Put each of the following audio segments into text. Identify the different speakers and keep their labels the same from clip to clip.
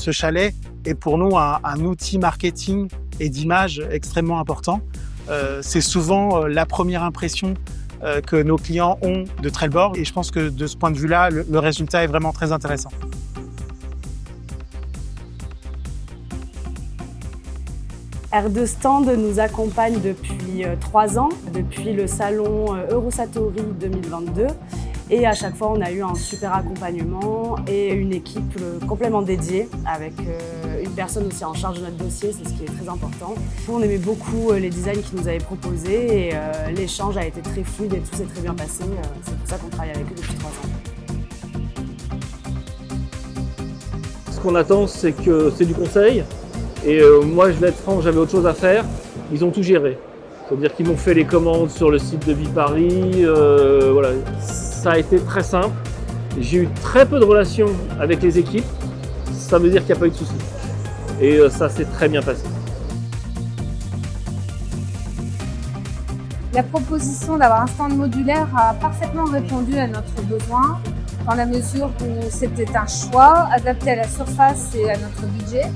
Speaker 1: Ce chalet est pour nous un outil marketing et d'image extrêmement important. C'est souvent la première impression que nos clients ont de Trelleborg et je pense que de ce point de vue-là, le résultat est vraiment très intéressant.
Speaker 2: R2 Stand nous accompagne depuis 3 ans, depuis le salon Eurosatory 2022. Et à chaque fois, on a eu un super accompagnement et une équipe complètement dédiée avec une personne aussi en charge de notre dossier, c'est ce qui est très important. On aimait beaucoup les designs qu'ils nous avaient proposés et l'échange a été très fluide et tout s'est très bien passé. C'est pour ça qu'on travaille avec eux depuis 3 ans.
Speaker 3: Ce qu'on attend, c'est que c'est du conseil. Et moi, je vais être franc, j'avais autre chose à faire. Ils ont tout géré. C'est-à-dire qu'ils m'ont fait les commandes sur le site de Viparis. Voilà. Ça a été très simple. J'ai eu très peu de relations avec les équipes. Ça veut dire qu'il n'y a pas eu de soucis. Et ça s'est très bien passé.
Speaker 4: La proposition d'avoir un stand modulaire a parfaitement répondu à notre besoin, dans la mesure où c'était un choix adapté à la surface et à notre budget.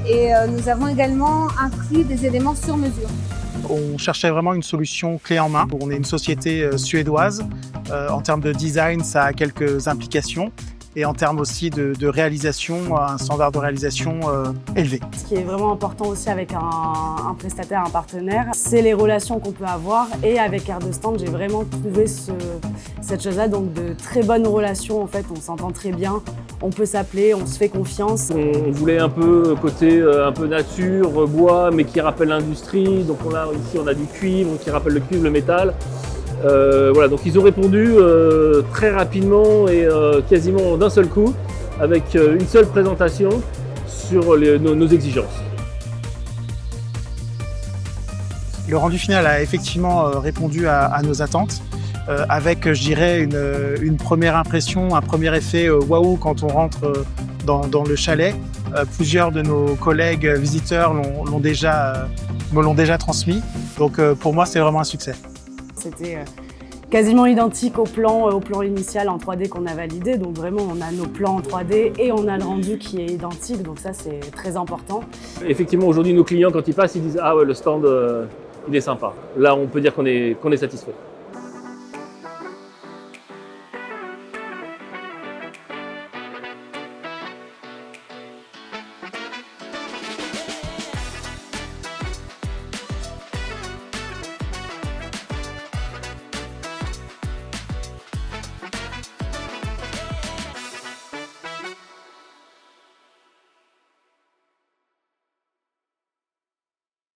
Speaker 4: Et nous avons également inclus des éléments sur mesure.
Speaker 1: On cherchait vraiment une solution clé en main. On est une société suédoise. En termes de design, ça a quelques implications. Et en termes aussi de réalisation, un standard de réalisation élevé.
Speaker 2: Ce qui est vraiment important aussi avec un prestataire, un partenaire, c'est les relations qu'on peut avoir. Et avec R2 Stand, j'ai vraiment trouvé cette chose-là, donc de très bonnes relations. En fait, on s'entend très bien, on peut s'appeler, on se fait confiance.
Speaker 3: On voulait un peu côté un peu nature, bois, mais qui rappelle l'industrie. Donc ici, on a du cuivre, qui rappelle le cuivre, le métal. Voilà, donc ils ont répondu très rapidement et quasiment d'un seul coup, avec une seule présentation sur nos exigences.
Speaker 1: Le rendu final a effectivement répondu à nos attentes, avec, je dirais, une première impression, un premier effet waouh quand on rentre dans le chalet. Plusieurs de nos collègues visiteurs me l'ont déjà transmis, donc pour moi c'est vraiment un succès.
Speaker 2: C'était quasiment identique au plan initial en 3D qu'on a validé. Donc vraiment, on a nos plans en 3D et on a le rendu qui est identique. Donc ça, c'est très important.
Speaker 3: Effectivement, aujourd'hui, nos clients, quand ils passent, ils disent « Ah ouais, le stand, il est sympa ». Là, on peut dire qu'on est satisfait.